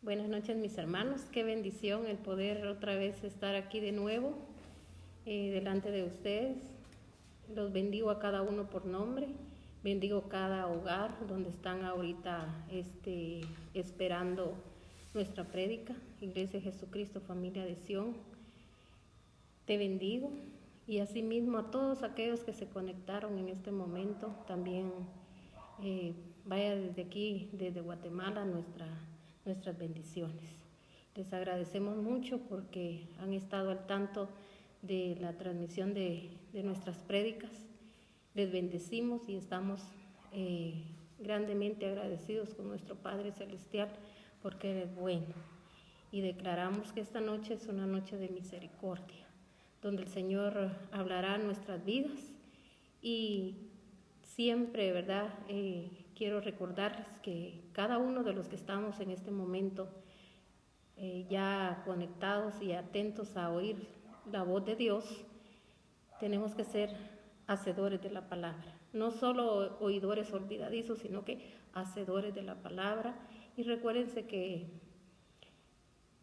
Buenas noches, mis hermanos. Qué bendición el poder otra vez estar aquí de nuevo delante de ustedes. Los bendigo a cada uno por nombre. Bendigo cada hogar donde están ahorita esperando nuestra prédica. Iglesia de Jesucristo, familia de Sión. Te bendigo. Y asimismo a todos aquellos que se conectaron en este momento. También vaya desde aquí, desde Guatemala, nuestras bendiciones. Les agradecemos mucho porque han estado al tanto de la transmisión de nuestras prédicas. Les bendecimos y estamos grandemente agradecidos con nuestro Padre Celestial porque Él es bueno. Y declaramos que esta noche es una noche de misericordia, donde el Señor hablará nuestras vidas y siempre, ¿verdad? Quiero recordarles que cada uno de los que estamos en este momento ya conectados y atentos a oír la voz de Dios, tenemos que ser hacedores de la palabra. No solo oidores olvidadizos, sino que hacedores de la palabra. Y recuérdense que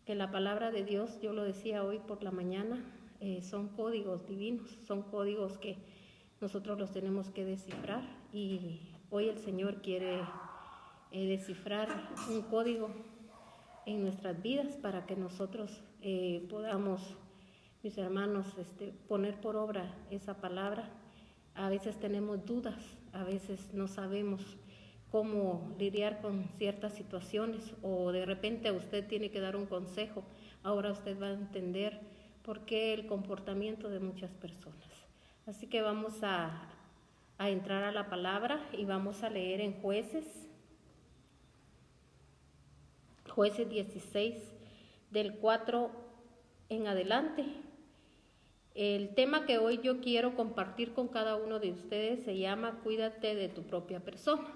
la palabra de Dios, yo lo decía hoy por la mañana, son códigos divinos, son códigos que nosotros los tenemos que descifrar y hoy el Señor quiere descifrar un código en nuestras vidas para que nosotros podamos, mis hermanos, poner por obra esa palabra. A veces tenemos dudas, a veces no sabemos cómo lidiar con ciertas situaciones o de repente usted tiene que dar un consejo. Ahora usted va a entender por qué el comportamiento de muchas personas. Así que vamos a entrar a la palabra y vamos a leer en Jueces 16, del 4 en adelante. El tema que hoy yo quiero compartir con cada uno de ustedes se llama Cuídate de tu propia persona.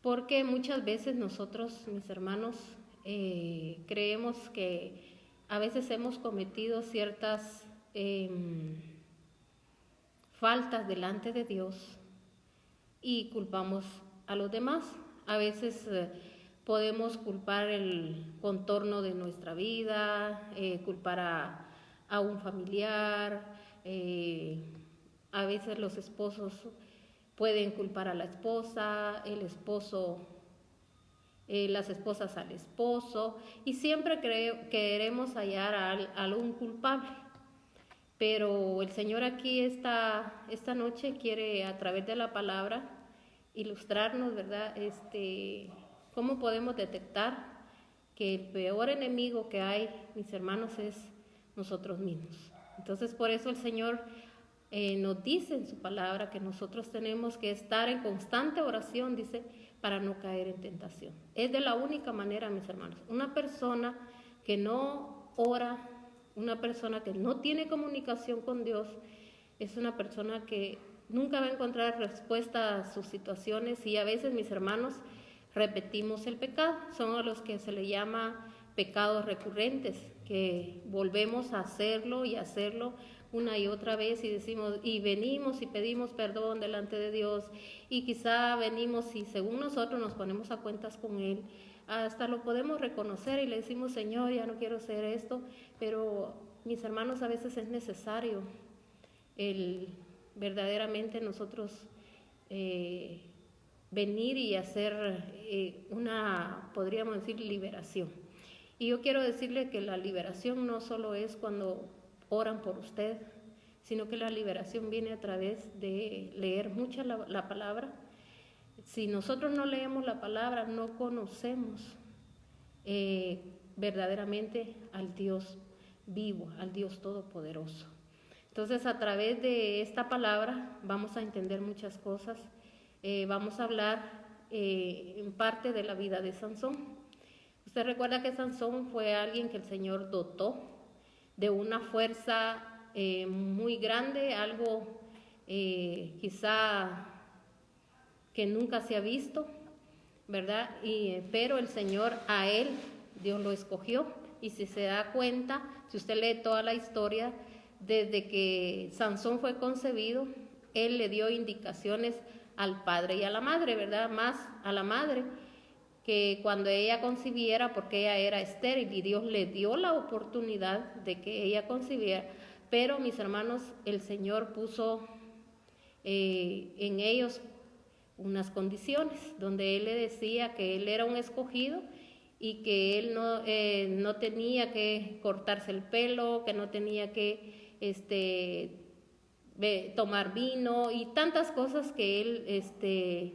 Porque muchas veces nosotros, mis hermanos, creemos que a veces hemos cometido ciertas faltas delante de Dios y culpamos a los demás. A veces podemos culpar el contorno de nuestra vida, culpar a un familiar, a veces los esposos pueden culpar a la esposa, el esposo, las esposas al esposo, y siempre queremos hallar a algún culpable. Pero el Señor aquí esta noche quiere a través de la palabra ilustrarnos, ¿verdad? Cómo podemos detectar que el peor enemigo que hay, mis hermanos, es nosotros mismos. Entonces por eso el Señor nos dice en su palabra que nosotros tenemos que estar en constante oración, dice, para no caer en tentación. Es de la única manera, mis hermanos. Una persona que no ora, una persona que no tiene comunicación con Dios, es una persona que nunca va a encontrar respuesta a sus situaciones y a veces, mis hermanos, repetimos el pecado. Son a los que se le llama pecados recurrentes, que volvemos a hacerlo y hacerlo una y otra vez y decimos, y venimos y pedimos perdón delante de Dios y quizá venimos y según nosotros nos ponemos a cuentas con Él. Hasta lo podemos reconocer y le decimos, Señor, ya no quiero hacer esto, pero mis hermanos, a veces es necesario verdaderamente nosotros venir y hacer podríamos decir, liberación. Y yo quiero decirle que la liberación no solo es cuando oran por usted, sino que la liberación viene a través de leer mucha la palabra. Si nosotros no leemos la palabra, no conocemos verdaderamente al Dios vivo, al Dios todopoderoso. Entonces, a través de esta palabra vamos a entender muchas cosas. Vamos a hablar en parte de la vida de Sansón. Usted recuerda que Sansón fue alguien que el Señor dotó de una fuerza muy grande, algo quizá que nunca se ha visto, ¿verdad? Pero el Señor a él, Dios lo escogió, y si se da cuenta, si usted lee toda la historia, desde que Sansón fue concebido, él le dio indicaciones al padre y a la madre, ¿verdad? Más a la madre, que cuando ella concibiera, porque ella era estéril y Dios le dio la oportunidad de que ella concibiera, pero mis hermanos, el Señor puso en ellos unas condiciones donde Él le decía que Él era un escogido y que Él no tenía que cortarse el pelo, que no tenía que tomar vino y tantas cosas que Él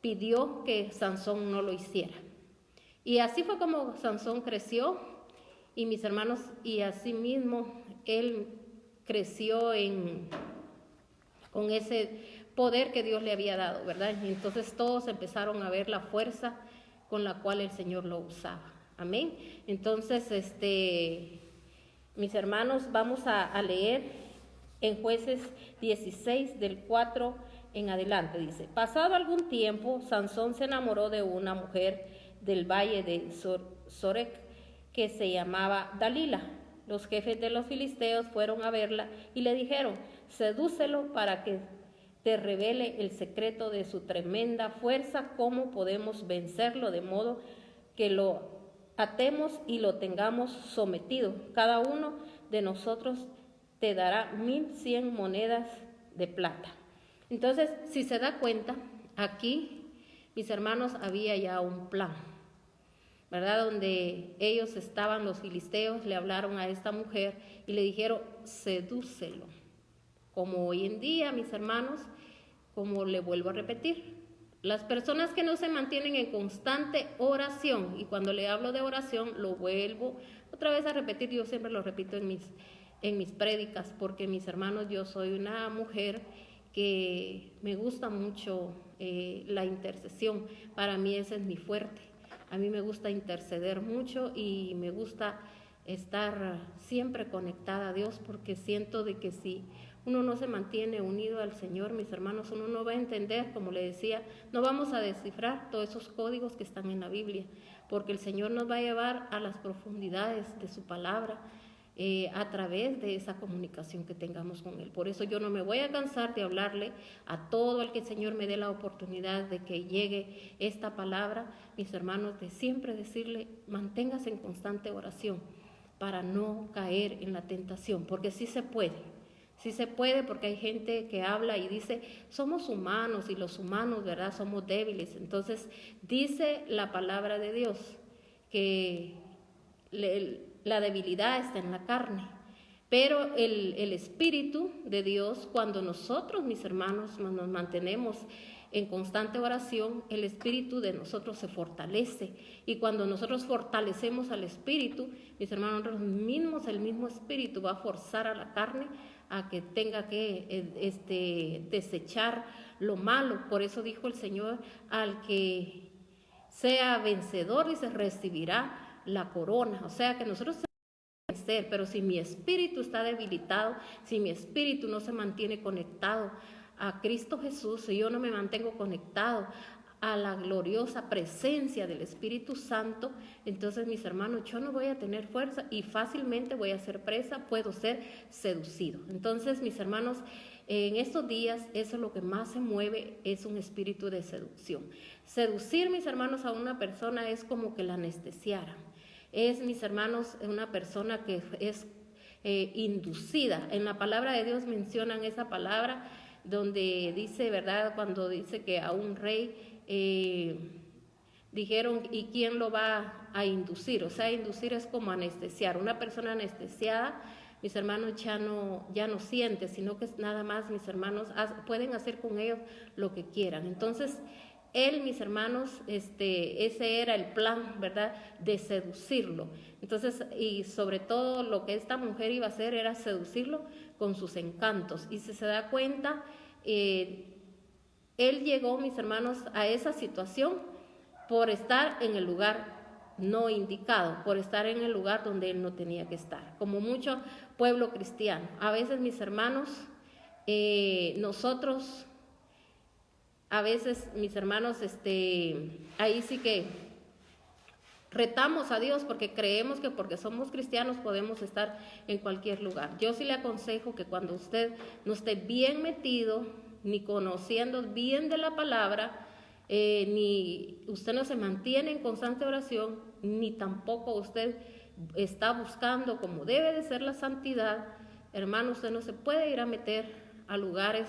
pidió que Sansón no lo hiciera. Y así fue como Sansón creció, y mis hermanos, y así mismo él creció con ese poder que Dios le había dado, ¿verdad? Y entonces todos empezaron a ver la fuerza con la cual el Señor lo usaba. Amén. Entonces, mis hermanos, vamos a leer en Jueces 16 del 4 en adelante. Dice: pasado algún tiempo, Sansón se enamoró de una mujer del valle de Sorek que se llamaba Dalila. Los jefes de los filisteos fueron a verla y le dijeron: sedúcelo para que te revele el secreto de su tremenda fuerza, cómo podemos vencerlo de modo que lo atemos y lo tengamos sometido. Cada uno de nosotros te dará 1,100 monedas de plata. Entonces, si se da cuenta, aquí, mis hermanos, había ya un plan, ¿verdad? Donde ellos estaban, los filisteos, le hablaron a esta mujer y le dijeron: sedúcelo. Como hoy en día, mis hermanos, como le vuelvo a repetir, las personas que no se mantienen en constante oración, y cuando le hablo de oración, lo vuelvo otra vez a repetir, yo siempre lo repito en mis prédicas, porque mis hermanos, yo soy una mujer que me gusta mucho la intercesión. Para mí ese es mi fuerte. A mí me gusta interceder mucho y me gusta estar siempre conectada a Dios, porque siento de que si uno no se mantiene unido al Señor, mis hermanos, uno no va a entender, como le decía, no vamos a descifrar todos esos códigos que están en la Biblia, porque el Señor nos va a llevar a las profundidades de su palabra, a través de esa comunicación que tengamos con Él. Por eso yo no me voy a cansar de hablarle a todo el que el Señor me dé la oportunidad de que llegue esta palabra, mis hermanos, de siempre decirle: manténgase en constante oración para no caer en la tentación, porque sí se puede, porque hay gente que habla y dice: somos humanos, y los humanos, ¿verdad?, somos débiles. Entonces dice la palabra de Dios que la debilidad está en la carne, pero el Espíritu de Dios, cuando nosotros, mis hermanos, nos mantenemos en constante oración, el Espíritu de nosotros se fortalece, y cuando nosotros fortalecemos al Espíritu, mis hermanos, nosotros mismos, el mismo Espíritu va a forzar a la carne a que tenga que desechar lo malo. Por eso dijo el Señor: al que sea vencedor, y se recibirá la corona. O sea que nosotros tenemos que vencer, pero si mi espíritu está debilitado, si mi espíritu no se mantiene conectado a Cristo Jesús, si yo no me mantengo conectado a la gloriosa presencia del Espíritu Santo, entonces, mis hermanos, yo no voy a tener fuerza y fácilmente voy a ser presa, puedo ser seducido. Entonces, mis hermanos, en estos días eso es lo que más se mueve, es un espíritu de seducción. Seducir, mis hermanos, a una persona es como que la anestesiaran. Es, mis hermanos, una persona que es inducida. En la palabra de Dios mencionan esa palabra donde dice, ¿verdad?, cuando dice que a un rey dijeron: ¿y quién lo va a inducir? O sea, inducir es como anestesiar. Una persona anestesiada, mis hermanos, ya no siente, sino que es nada más, mis hermanos, pueden hacer con ellos lo que quieran. Entonces, él, mis hermanos, ese era el plan, ¿verdad?, de seducirlo. Entonces, y sobre todo lo que esta mujer iba a hacer era seducirlo con sus encantos. Y si se da cuenta, él llegó, mis hermanos, a esa situación por estar en el lugar no indicado, por estar en el lugar donde él no tenía que estar. Como mucho pueblo cristiano, a veces, mis hermanos, nosotros, a veces, mis hermanos, ahí sí que retamos a Dios, porque creemos que porque somos cristianos podemos estar en cualquier lugar. Yo sí le aconsejo que cuando usted no esté bien metido, ni conociendo bien de la palabra, ni usted no se mantiene en constante oración, ni tampoco usted está buscando como debe de ser la santidad, hermano, usted no se puede ir a meter a lugares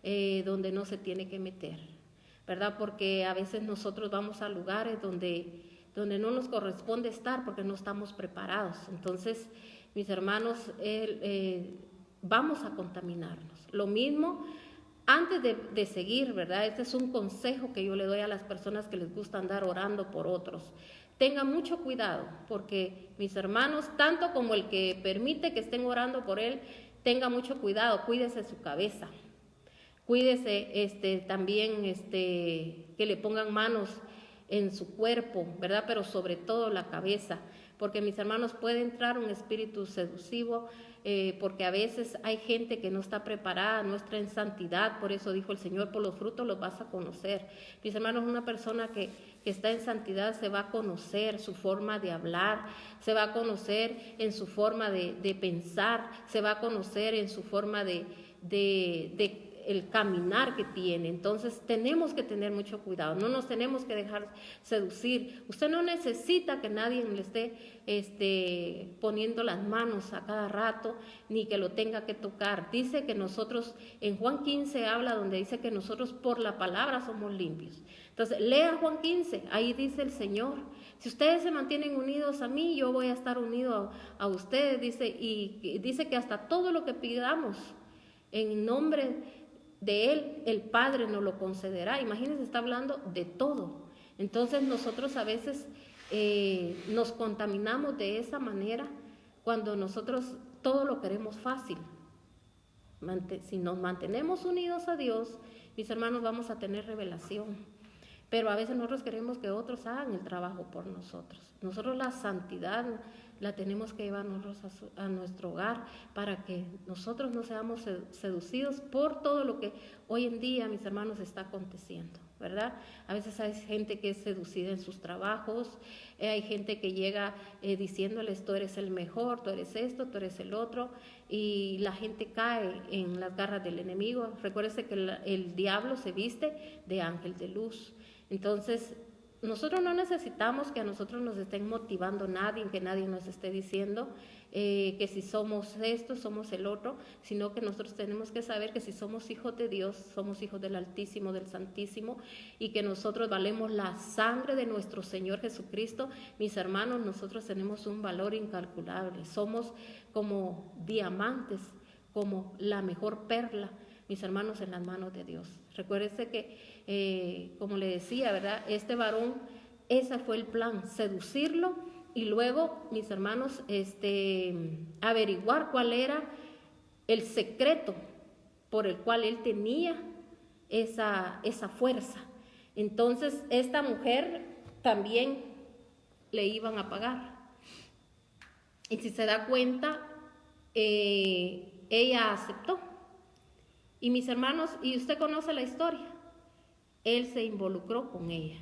donde no se tiene que meter, ¿verdad? Porque a veces nosotros vamos a lugares donde no nos corresponde estar porque no estamos preparados. Entonces, mis hermanos, vamos a contaminarnos. Lo mismo antes de seguir, ¿verdad? Este es un consejo que yo le doy a las personas que les gusta andar orando por otros. Tengan mucho cuidado, porque mis hermanos, tanto como el que permite que estén orando por él, tenga mucho cuidado, cuídese su cabeza. Cuídese también que le pongan manos en su cuerpo, ¿verdad? Pero sobre todo la cabeza, porque mis hermanos puede entrar un espíritu seducivo, porque a veces hay gente que no está preparada, no está en santidad, por eso dijo el Señor, por los frutos los vas a conocer. Mis hermanos, una persona que está en santidad se va a conocer su forma de hablar, se va a conocer en su forma de pensar, se va a conocer en su forma de el caminar que tiene. Entonces tenemos que tener mucho cuidado, no nos tenemos que dejar seducir. Usted no necesita que nadie le esté poniendo las manos a cada rato, ni que lo tenga que tocar. Dice que nosotros, en Juan 15 habla donde dice que nosotros por la palabra somos limpios. Entonces lea Juan 15, ahí dice el Señor, si ustedes se mantienen unidos a mí, yo voy a estar unido a ustedes, dice, y dice que hasta todo lo que pidamos en nombre de Él, el Padre nos lo concederá. Imagínense, está hablando de todo. Entonces nosotros a veces nos contaminamos de esa manera cuando nosotros todo lo queremos fácil. Si nos mantenemos unidos a Dios, mis hermanos, vamos a tener revelación. Pero a veces nosotros queremos que otros hagan el trabajo por nosotros. Nosotros la santidad la tenemos que llevar nosotros a nuestro hogar para que nosotros no seamos seducidos por todo lo que hoy en día, mis hermanos, está aconteciendo, ¿verdad? A veces hay gente que es seducida en sus trabajos, hay gente que llega diciéndoles, tú eres el mejor, tú eres esto, tú eres el otro, y la gente cae en las garras del enemigo. Recuérdese que el diablo se viste de ángel de luz. Entonces, nosotros no necesitamos que a nosotros nos estén motivando nadie, que nadie nos esté diciendo que si somos esto, somos el otro, sino que nosotros tenemos que saber que si somos hijos de Dios, somos hijos del Altísimo, del Santísimo, y que nosotros valemos la sangre de nuestro Señor Jesucristo. Mis hermanos, nosotros tenemos un valor incalculable, somos como diamantes, como la mejor perla, mis hermanos, en las manos de Dios. Recuérdese que, como le decía, ¿verdad? Este varón, ese fue el plan, seducirlo y luego, mis hermanos, averiguar cuál era el secreto por el cual él tenía esa fuerza. Entonces, esta mujer también le iban a pagar. Y si se da cuenta, ella aceptó. Y mis hermanos, y usted conoce la historia, él se involucró con ella,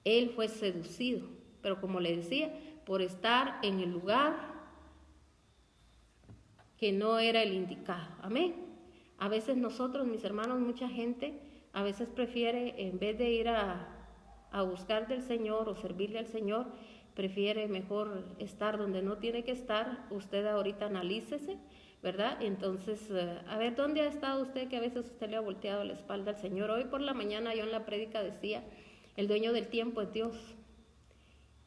él fue seducido, pero como le decía, por estar en el lugar que no era el indicado. Amén. A veces nosotros, mis hermanos, mucha gente, a veces prefiere, en vez de ir a buscar del Señor o servirle al Señor, prefiere mejor estar donde no tiene que estar. Usted ahorita analícese, ¿verdad? Entonces, a ver, ¿dónde ha estado usted que a veces usted le ha volteado la espalda al Señor? Hoy por la mañana yo en la prédica decía, el dueño del tiempo es Dios.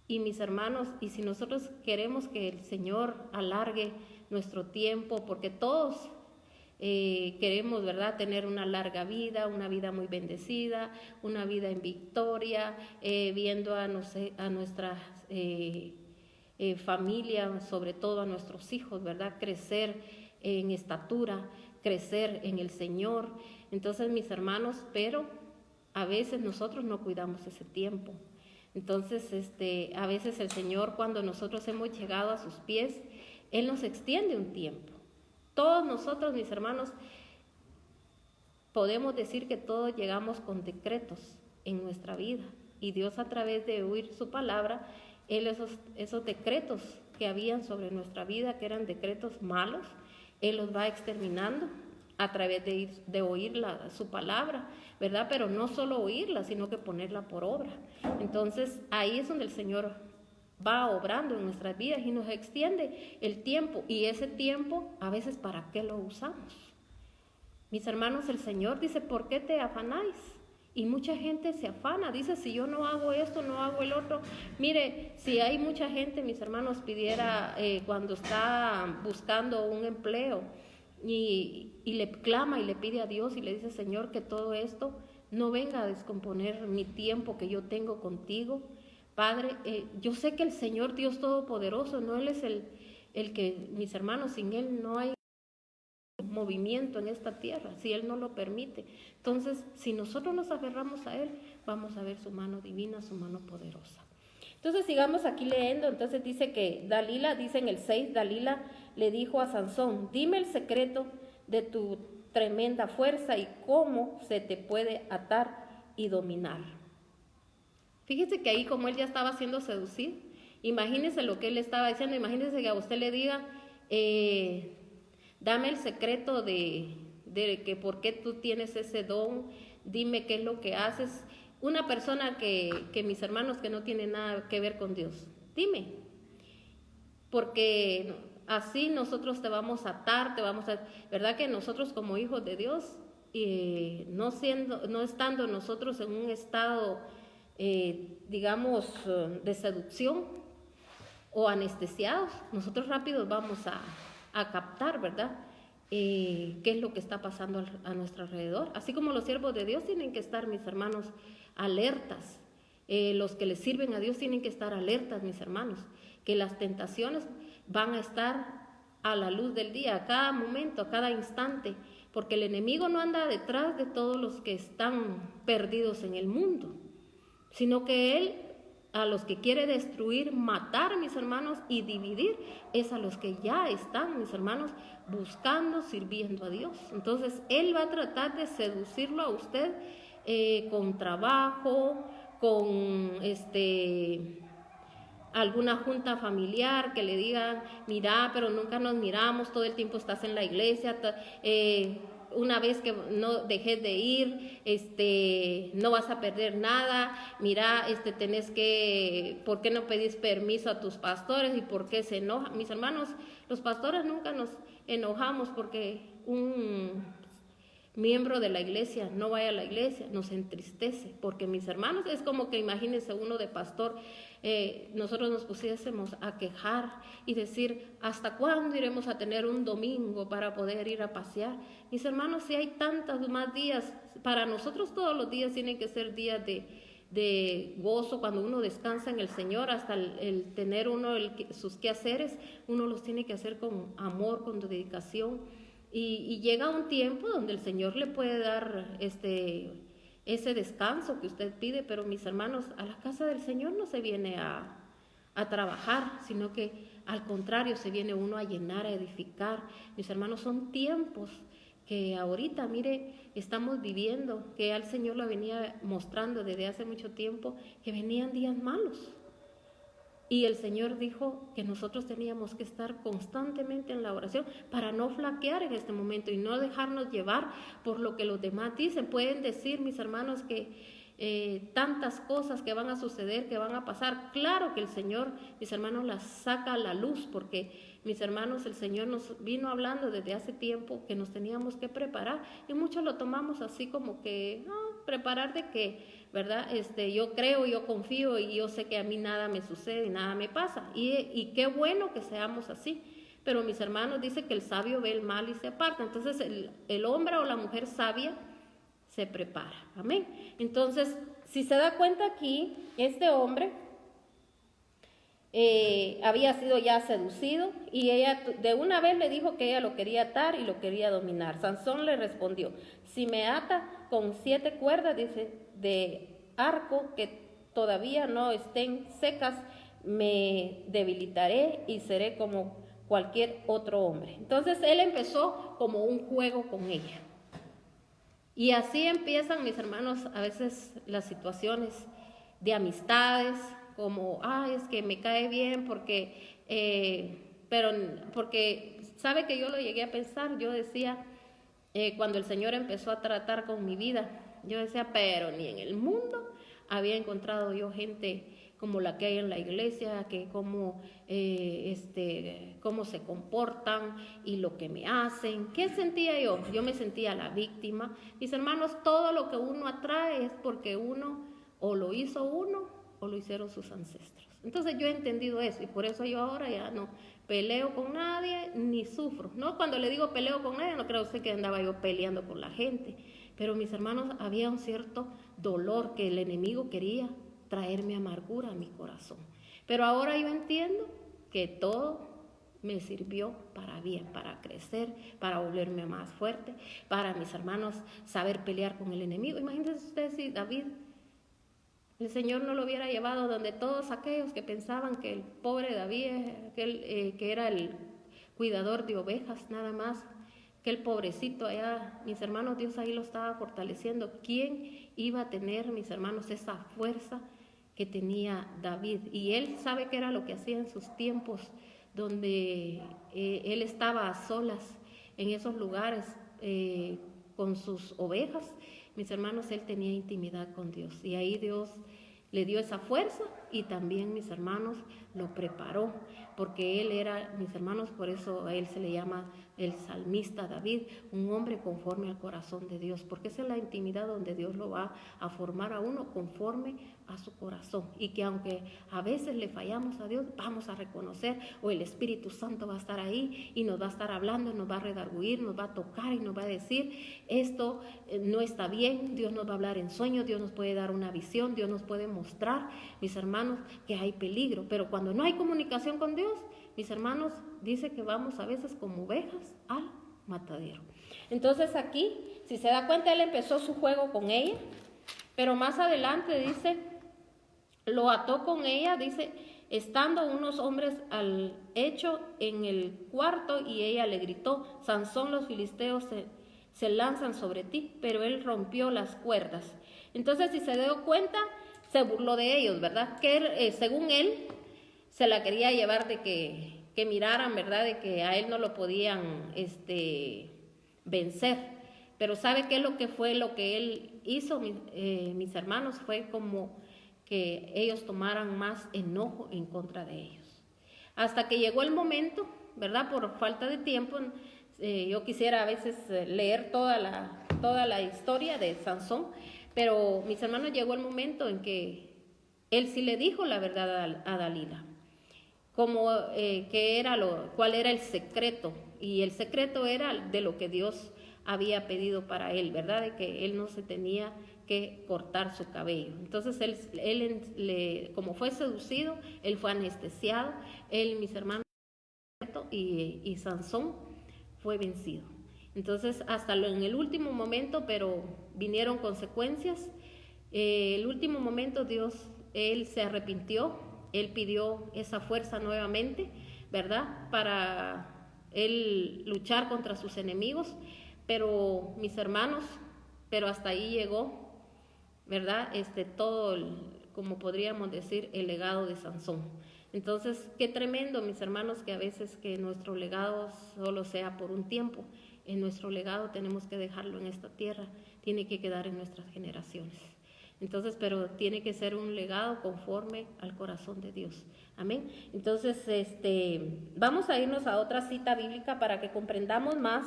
Y mis hermanos, y si nosotros queremos que el Señor alargue nuestro tiempo, porque todos queremos, ¿verdad?, tener una larga vida, una vida muy bendecida, una vida en victoria, viendo a nuestra familia, sobre todo a nuestros hijos, ¿verdad?, crecer en estatura, crecer en el Señor. Entonces, mis hermanos, pero a veces nosotros no cuidamos ese tiempo. Entonces, a veces el Señor, cuando nosotros hemos llegado a sus pies, Él nos extiende un tiempo. Todos nosotros, mis hermanos, podemos decir que todos llegamos con decretos en nuestra vida. Y Dios, a través de oír su palabra, Él esos decretos que habían sobre nuestra vida, que eran decretos malos, Él los va exterminando a través de oír su palabra, ¿verdad? Pero no solo oírla, sino que ponerla por obra. Entonces, ahí es donde el Señor va obrando en nuestras vidas y nos extiende el tiempo. Y ese tiempo, a veces, ¿para qué lo usamos? Mis hermanos, el Señor dice, ¿por qué te afanáis? Y mucha gente se afana, dice, si yo no hago esto, no hago el otro. Mire, si hay mucha gente, mis hermanos, pidiera cuando está buscando un empleo y le clama y le pide a Dios y le dice, Señor, que todo esto no venga a descomponer mi tiempo que yo tengo contigo. Padre, yo sé que el Señor Dios Todopoderoso, no Él es el que, mis hermanos, sin Él no hay movimiento en esta tierra, si Él no lo permite. Entonces, si nosotros nos aferramos a Él, vamos a ver su mano divina, su mano poderosa. Entonces, sigamos aquí leyendo. Entonces dice que Dalila, dice en el 6, Dalila le dijo a Sansón, dime el secreto de tu tremenda fuerza y cómo se te puede atar y dominar. Fíjese que ahí como él ya estaba siendo seducido, imagínese lo que él estaba diciendo, imagínese que a usted le diga, dame el secreto de que por qué tú tienes ese don, dime qué es lo que haces. Una persona que mis hermanos que no tiene nada que ver con Dios, dime, porque así nosotros te vamos a atar, ¿verdad? Que nosotros como hijos de Dios, no estando nosotros en un estado, digamos, de seducción o anestesiados, nosotros rápido vamos a captar, ¿verdad? Qué es lo que está pasando a nuestro alrededor. Así como los siervos de Dios tienen que estar, mis hermanos, alertas. Los que les sirven a Dios tienen que estar alertas, mis hermanos, que las tentaciones van a estar a la luz del día, a cada momento, a cada instante, porque el enemigo no anda detrás de todos los que están perdidos en el mundo, sino que él, a los que quiere destruir, matar, mis hermanos, y dividir, es a los que ya están, mis hermanos, buscando, sirviendo a Dios. Entonces, él va a tratar de seducirlo a usted con trabajo, con alguna junta familiar que le digan, mira, pero nunca nos miramos, todo el tiempo estás en la iglesia, una vez que no dejes de ir, no vas a perder nada, mira, tenés que, ¿por qué no pedís permiso a tus pastores y por qué se enojan? Mis hermanos, los pastores nunca nos enojamos porque un miembro de la iglesia no vaya a la iglesia, nos entristece, porque mis hermanos, es como que imagínense uno de pastor, nosotros nos pusiésemos a quejar y decir, ¿hasta cuándo iremos a tener un domingo para poder ir a pasear? Mis hermanos, si hay tantos más días, para nosotros todos los días tienen que ser días de gozo, cuando uno descansa en el Señor, hasta el tener uno sus quehaceres, uno los tiene que hacer con amor, con dedicación, y llega un tiempo donde el Señor le puede dar ese descanso que usted pide, pero mis hermanos, a la casa del Señor no se viene a trabajar, sino que al contrario se viene uno a llenar, a edificar. Mis hermanos, son tiempos que ahorita, mire, estamos viviendo, que al Señor lo venía mostrando desde hace mucho tiempo, que venían días malos. Y el Señor dijo que nosotros teníamos que estar constantemente en la oración para no flaquear en este momento y no dejarnos llevar por lo que los demás dicen. Pueden decir, mis hermanos, que tantas cosas que van a suceder, que van a pasar. Claro que el Señor, mis hermanos, las saca a la luz, porque, mis hermanos, el Señor nos vino hablando desde hace tiempo que nos teníamos que preparar, y muchos lo tomamos así como que, ¿preparar de qué? ¿Verdad? Yo creo, yo confío y yo sé que a mí nada me sucede y nada me pasa. Y qué bueno que seamos así. Pero mis hermanos, dice que el sabio ve el mal y se aparta. Entonces el hombre o la mujer sabia se prepara. Amén. Entonces, si se da cuenta aquí, este hombre había sido ya seducido y ella de una vez le dijo que ella lo quería atar y lo quería dominar. Sansón le respondió, si me ata con 7 cuerdas, dice, de arco que todavía no estén secas, me debilitaré y seré como cualquier otro hombre. Entonces él empezó como un juego con ella. Y así empiezan, mis hermanos, a veces las situaciones de amistades, como, es que me cae bien porque sabe que yo lo llegué a pensar, yo decía, cuando el Señor empezó a tratar con mi vida, yo decía, pero ni en el mundo había encontrado yo gente como la que hay en la iglesia, que cómo se comportan y lo que me hacen. ¿Qué sentía yo? Yo me sentía la víctima. Mis hermanos, todo lo que uno atrae es porque uno o lo hizo uno o lo hicieron sus ancestros. Entonces yo he entendido eso y por eso yo ahora ya no peleo con nadie ni sufro. No, cuando le digo peleo con nadie, no creo usted que andaba yo peleando con la gente. Pero mis hermanos, había un cierto dolor que el enemigo quería traerme amargura a mi corazón. Pero ahora yo entiendo que todo me sirvió para bien, para crecer, para volverme más fuerte, para mis hermanos saber pelear con el enemigo. Imagínense ustedes si David, el Señor no lo hubiera llevado donde todos aquellos que pensaban que el pobre David, que era el cuidador de ovejas nada más, que el pobrecito allá, mis hermanos, Dios ahí lo estaba fortaleciendo. ¿Quién iba a tener, mis hermanos, esa fuerza que tenía David? Y él sabe qué era lo que hacía en sus tiempos donde él estaba a solas en esos lugares con sus ovejas. Mis hermanos, él tenía intimidad con Dios y ahí Dios le dio esa fuerza y también, mis hermanos, lo preparó, porque él era, mis hermanos, por eso a él se le llama el salmista David, un hombre conforme al corazón de Dios, porque esa es la intimidad donde Dios lo va a formar a uno conforme a su corazón, y que aunque a veces le fallamos a Dios, vamos a reconocer, o el Espíritu Santo va a estar ahí y nos va a estar hablando, nos va a redarguir, nos va a tocar y nos va a decir, esto no está bien. Dios nos va a hablar en sueños, Dios nos puede dar una visión, Dios nos puede mostrar, mis hermanos, que hay peligro. Pero cuando no hay comunicación con Dios, mis hermanos, dice que vamos a veces como ovejas al matadero. Entonces aquí, si se da cuenta, él empezó su juego con ella, pero más adelante dice, lo ató con ella, dice, estando unos hombres al hecho en el cuarto, y ella le gritó, Sansón, los filisteos se lanzan sobre ti, pero él rompió las cuerdas. Entonces, si se dio cuenta, se burló de ellos, ¿verdad? Que según él, se la quería llevar de que miraran, ¿verdad? De que a él no lo podían vencer. Pero ¿sabe qué es lo que fue lo que él hizo, mis hermanos? Fue como que ellos tomaran más enojo en contra de ellos. Hasta que llegó el momento, ¿verdad? Por falta de tiempo, yo quisiera a veces leer toda la historia de Sansón, pero mis hermanos, llegó el momento en que él sí le dijo la verdad a Dalila, como cuál era el secreto, y el secreto era de lo que Dios había pedido para él, ¿verdad? De que él no se tenía que cortar su cabello. Entonces él como fue seducido, él fue anestesiado, mis hermanos, y Sansón fue vencido. Entonces hasta en el último momento, pero vinieron consecuencias. El último momento él se arrepintió, él pidió esa fuerza nuevamente, ¿verdad? Para él luchar contra sus enemigos, pero mis hermanos, pero hasta ahí llegó, ¿verdad? Como podríamos decir, el legado de Sansón. Entonces, qué tremendo, mis hermanos, que a veces que nuestro legado solo sea por un tiempo. En nuestro legado tenemos que dejarlo en esta tierra, tiene que quedar en nuestras generaciones. Entonces, pero tiene que ser un legado conforme al corazón de Dios. Amén. Entonces, vamos a irnos a otra cita bíblica para que comprendamos más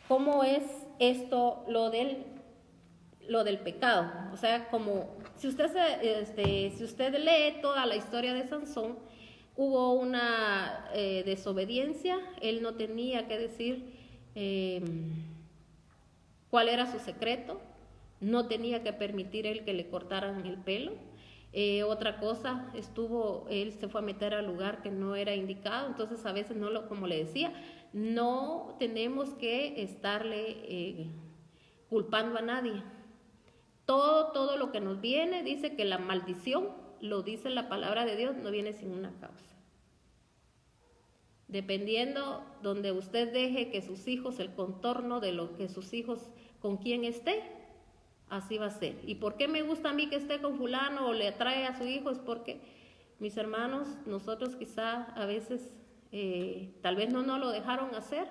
cómo es esto, lo del pecado. O sea, como si usted lee toda la historia de Sansón, hubo una desobediencia. Él no tenía que decir cuál era su secreto, no tenía que permitir él que le cortaran el pelo. Otra cosa, él se fue a meter al lugar que no era indicado. Entonces a veces como le decía, no tenemos que estarle culpando a nadie. Todo lo que nos viene, dice que la maldición, lo dice la palabra de Dios, no viene sin una causa. Dependiendo donde usted deje que sus hijos, el contorno de lo que sus hijos, con quien esté, así va a ser. ¿Y por qué me gusta a mí que esté con fulano o le atrae a su hijo? Es porque, mis hermanos, nosotros quizá a veces, tal vez no nos lo dejaron hacer,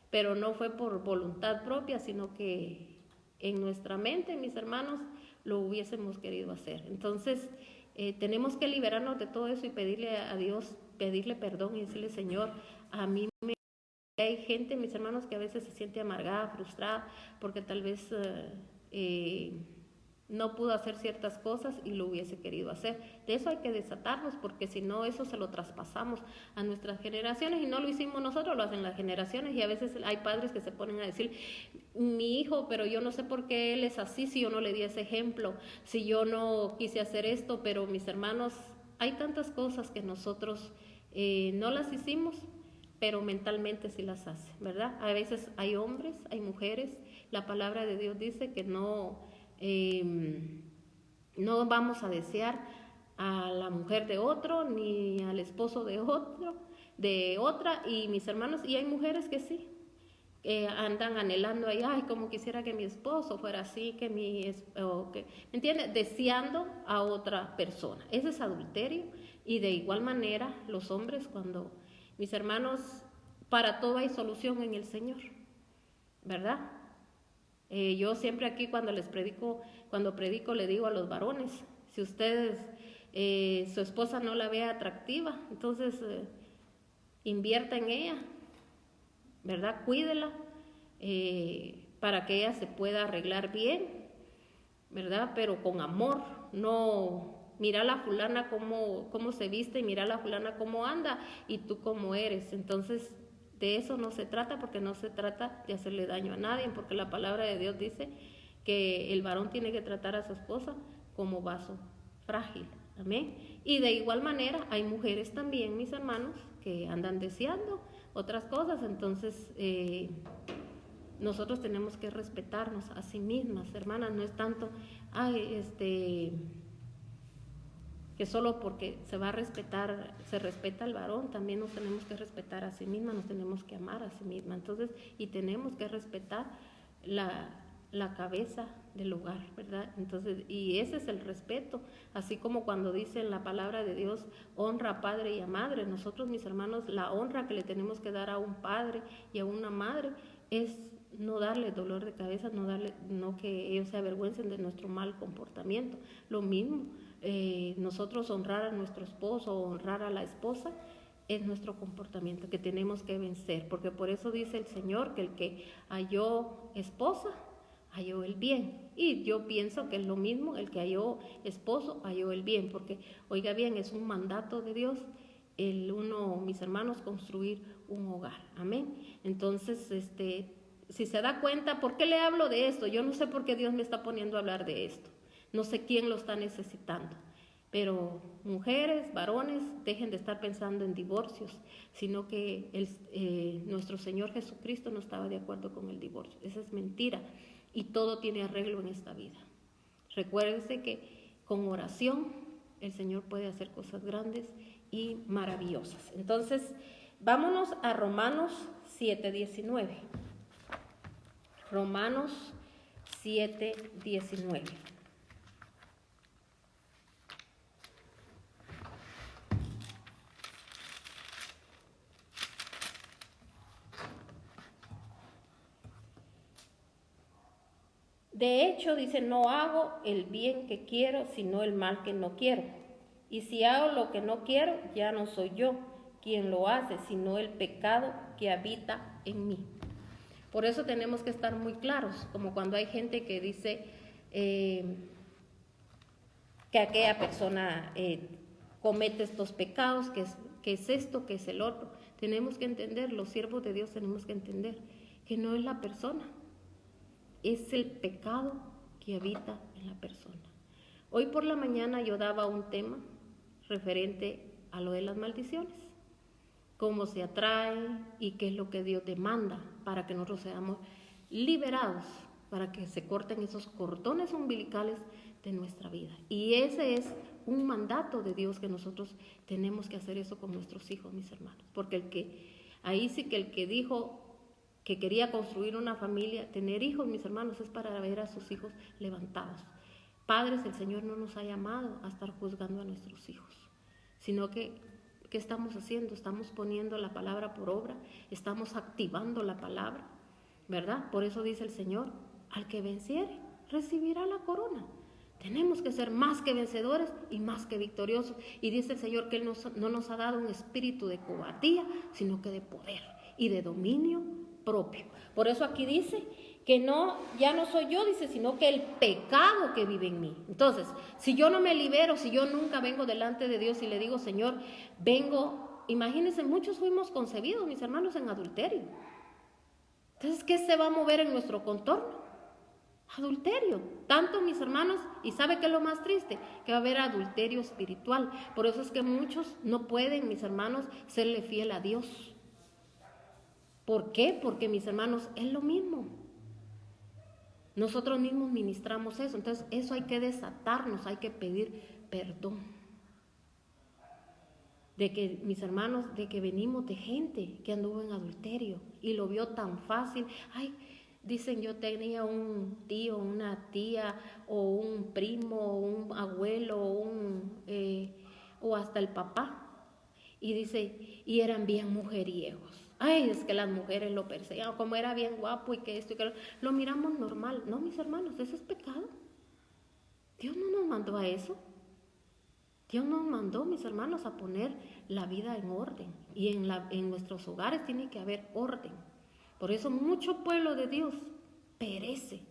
pero no fue por voluntad propia, sino que en nuestra mente, mis hermanos, lo hubiésemos querido hacer. Entonces, tenemos que liberarnos de todo eso y pedirle a Dios, pedirle perdón y decirle, Señor, a mí me... Hay gente, mis hermanos, que a veces se siente amargada, frustrada, porque tal vez no pudo hacer ciertas cosas y lo hubiese querido hacer. De eso hay que desatarnos, porque si no, eso se lo traspasamos a nuestras generaciones, y no lo hicimos nosotros, lo hacen las generaciones. Y a veces hay padres que se ponen a decir, mi hijo, pero yo no sé por qué él es así, si yo no le di ese ejemplo, si yo no quise hacer esto. Pero mis hermanos, hay tantas cosas que nosotros no las hicimos, pero mentalmente sí las hace, ¿verdad? A veces hay hombres, hay mujeres. La palabra de Dios dice que no vamos a desear a la mujer de otro, ni al esposo de otro, de otra. Y mis hermanos, y hay mujeres que sí, andan anhelando ahí, ay, como quisiera que mi esposo fuera así, que ¿me entiende? Deseando a otra persona. Ese es adulterio. Y de igual manera, los hombres, cuando, mis hermanos, para todo hay solución en el Señor, ¿verdad? Yo siempre aquí cuando predico, le digo a los varones, si ustedes, su esposa no la ve atractiva, entonces invierta en ella, ¿verdad? Cuídela, para que ella se pueda arreglar bien, ¿verdad? Pero con amor. No mira a la fulana cómo se viste, y mira a la fulana cómo anda, y tú cómo eres. Entonces, de eso no se trata, porque no se trata de hacerle daño a nadie, porque la palabra de Dios dice que el varón tiene que tratar a su esposa como vaso frágil. Amén. Y de igual manera hay mujeres también, mis hermanos, que andan deseando otras cosas. Entonces, nosotros tenemos que respetarnos a sí mismas, hermanas. No es tanto, que solo porque se respeta al varón, también nos tenemos que respetar a sí misma, nos tenemos que amar a sí misma. Entonces, y tenemos que respetar la cabeza del hogar, ¿verdad? Entonces, y ese es el respeto, así como cuando dice en la palabra de Dios, honra a padre y a madre. Nosotros, mis hermanos, la honra que le tenemos que dar a un padre y a una madre es no darle dolor de cabeza, no que ellos se avergüencen de nuestro mal comportamiento. Lo mismo, nosotros honrar a nuestro esposo o honrar a la esposa es nuestro comportamiento que tenemos que vencer, porque por eso dice el Señor que el que halló esposa halló el bien. Y yo pienso que es lo mismo, el que halló esposo halló el bien, porque oiga bien, es un mandato de Dios mis hermanos, construir un hogar. Amén. Entonces, si se da cuenta, ¿por qué le hablo de esto? Yo no sé por qué Dios me está poniendo a hablar de esto. No sé quién lo está necesitando. Pero mujeres, varones, dejen de estar pensando en divorcios, sino que nuestro Señor Jesucristo no estaba de acuerdo con el divorcio. Esa es mentira, y todo tiene arreglo en esta vida. Recuérdense que con oración el Señor puede hacer cosas grandes y maravillosas. Entonces, vámonos a Romanos 7:19. Romanos 7:19. De hecho, dice, no hago el bien que quiero, sino el mal que no quiero. Y si hago lo que no quiero, ya no soy yo quien lo hace, sino el pecado que habita en mí. Por eso tenemos que estar muy claros, como cuando hay gente que dice que aquella persona comete estos pecados, que es esto, que es el otro. Tenemos que entender, los siervos de Dios tenemos que entender que no es la persona, es el pecado que habita en la persona. Hoy por la mañana yo daba un tema referente a lo de las maldiciones, cómo se atrae y qué es lo que Dios demanda para que nosotros seamos liberados, para que se corten esos cordones umbilicales de nuestra vida. Y ese es un mandato de Dios, que nosotros tenemos que hacer eso con nuestros hijos, mis hermanos, porque ahí sí que el que dijo que quería construir una familia, tener hijos, mis hermanos, es para ver a sus hijos levantados. Padres, el Señor no nos ha llamado a estar juzgando a nuestros hijos, sino que ¿qué estamos haciendo? Estamos poniendo la palabra por obra, estamos activando la palabra, ¿verdad? Por eso dice el Señor, al que venciere, recibirá la corona. Tenemos que ser más que vencedores y más que victoriosos. Y dice el Señor que Él no nos ha dado un espíritu de cobardía, sino que de poder y de dominio propio. Por eso aquí dice que no, ya no soy yo, dice, sino que el pecado que vive en mí. Entonces, si yo no me libero, si yo nunca vengo delante de Dios y le digo, Señor, vengo, imagínense, muchos fuimos concebidos, mis hermanos, en adulterio. Entonces, ¿qué se va a mover en nuestro contorno? Adulterio, tanto mis hermanos, y ¿sabe qué es lo más triste? Que va a haber adulterio espiritual. Por eso es que muchos no pueden, mis hermanos, serle fiel a Dios. ¿Por qué? Porque, mis hermanos, es lo mismo. Nosotros mismos ministramos eso, entonces eso hay que desatarnos, hay que pedir perdón. De que, mis hermanos, de que venimos de gente que anduvo en adulterio y lo vio tan fácil. Ay, dicen, yo tenía un tío, una tía, o un primo, un abuelo, o hasta el papá. Y dice, y eran bien mujeriegos. Ay, es que las mujeres lo perseguían, como era bien guapo y que esto y que lo miramos normal. No, mis hermanos, eso es pecado. Dios no nos mandó a eso. Dios nos mandó, mis hermanos, a poner la vida en orden. Y en nuestros hogares tiene que haber orden. Por eso mucho pueblo de Dios perece.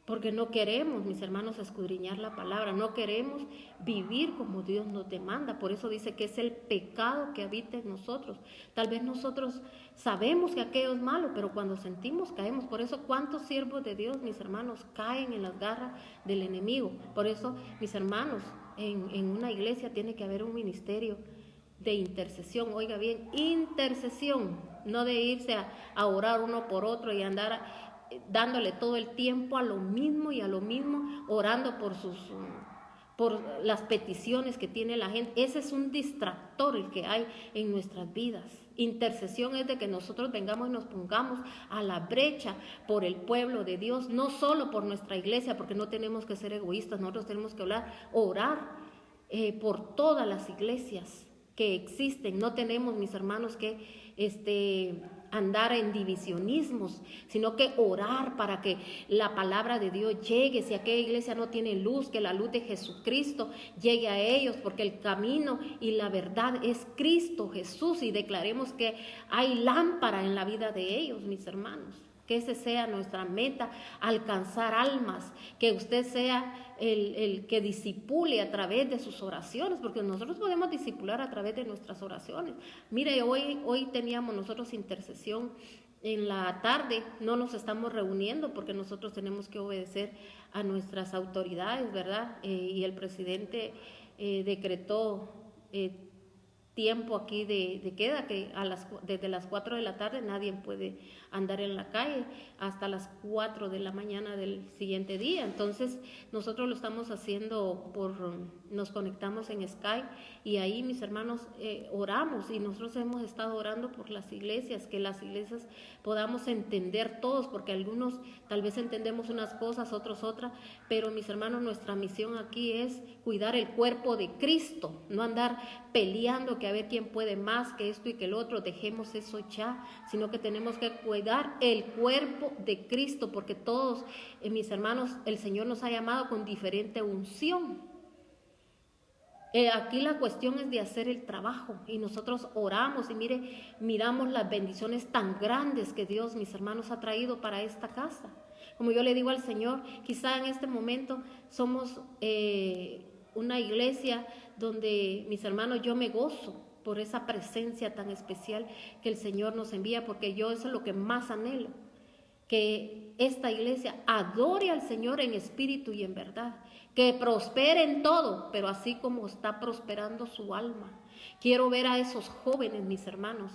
Porque no queremos, mis hermanos, escudriñar la palabra, no queremos vivir como Dios nos demanda. Por eso dice que es el pecado que habita en nosotros. Tal vez nosotros sabemos que aquello es malo, pero cuando sentimos caemos. Por eso, ¿cuántos siervos de Dios, mis hermanos, caen en las garras del enemigo? Por eso, mis hermanos, en una iglesia tiene que haber un ministerio de intercesión. Oiga bien, intercesión, no de irse a orar uno por otro y andar dándole todo el tiempo a lo mismo y a lo mismo, orando por las peticiones que tiene la gente. Ese es un distractor el que hay en nuestras vidas. Intercesión es de que nosotros vengamos y nos pongamos a la brecha por el pueblo de Dios, no solo por nuestra iglesia, porque no tenemos que ser egoístas, nosotros tenemos que orar por todas las iglesias que existen. No tenemos, mis hermanos, que andar en divisionismos, sino que orar para que la palabra de Dios llegue. Si aquella iglesia no tiene luz, que la luz de Jesucristo llegue a ellos, porque el camino y la verdad es Cristo Jesús, y declaremos que hay lámpara en la vida de ellos, mis hermanos. Que ese sea nuestra meta, alcanzar almas, que usted sea el que disipule a través de sus oraciones, porque nosotros podemos disipular a través de nuestras oraciones. Mire, hoy teníamos nosotros intercesión en la tarde, no nos estamos reuniendo porque nosotros tenemos que obedecer a nuestras autoridades, ¿verdad? Y el presidente decretó tiempo aquí de queda, que desde las 4 de la tarde nadie puede andar en la calle hasta las 4 de la mañana del siguiente día. Entonces nosotros lo estamos haciendo nos conectamos en Skype, y ahí, mis hermanos, oramos, y nosotros hemos estado orando por las iglesias, que las iglesias podamos entender todos, porque algunos tal vez entendemos unas cosas, otros otras, pero, mis hermanos, nuestra misión aquí es cuidar el cuerpo de Cristo, no andar peleando que a ver quién puede más, que esto y que el otro. Dejemos eso ya, sino que tenemos que cuidar el cuerpo de Cristo, porque todos, mis hermanos, el Señor nos ha llamado con diferente unción. Aquí la cuestión es de hacer el trabajo, y nosotros oramos y miramos las bendiciones tan grandes que Dios, mis hermanos, ha traído para esta casa. Como yo le digo al Señor, quizá en este momento somos una iglesia donde, mis hermanos, yo me gozo por esa presencia tan especial que el Señor nos envía, porque yo eso es lo que más anhelo, que esta iglesia adore al Señor en espíritu y en verdad, que prospere en todo, pero así como está prosperando su alma. Quiero ver a esos jóvenes, mis hermanos,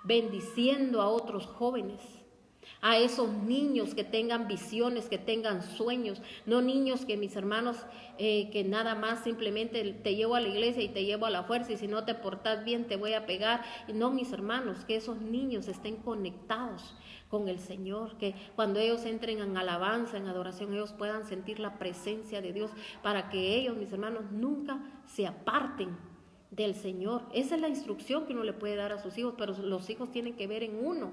bendiciendo a otros jóvenes, a esos niños que tengan visiones, que tengan sueños, no niños que, mis hermanos, que nada más simplemente te llevo a la iglesia y te llevo a la fuerza, y si no te portas bien te voy a pegar. No, mis hermanos, que esos niños estén conectados con el Señor, que cuando ellos entren en alabanza, en adoración, ellos puedan sentir la presencia de Dios, para que ellos, mis hermanos, nunca se aparten del Señor. Esa es la instrucción que uno le puede dar a sus hijos, pero los hijos tienen que ver en uno,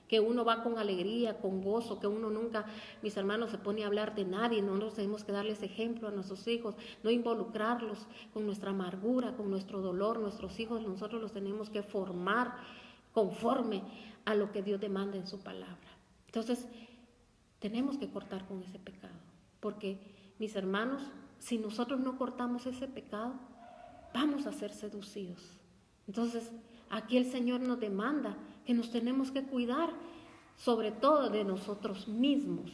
que uno va con alegría, con gozo, que uno nunca, mis hermanos, se pone a hablar de nadie. Nosotros tenemos que darles ejemplo a nuestros hijos, no involucrarlos con nuestra amargura, con nuestro dolor. Nuestros hijos nosotros los tenemos que formar conforme a lo que Dios demanda en su palabra. Entonces, tenemos que cortar con ese pecado, porque, mis hermanos, si nosotros no cortamos ese pecado, vamos a ser seducidos. Entonces, aquí el Señor nos demanda que nos tenemos que cuidar, sobre todo de nosotros mismos,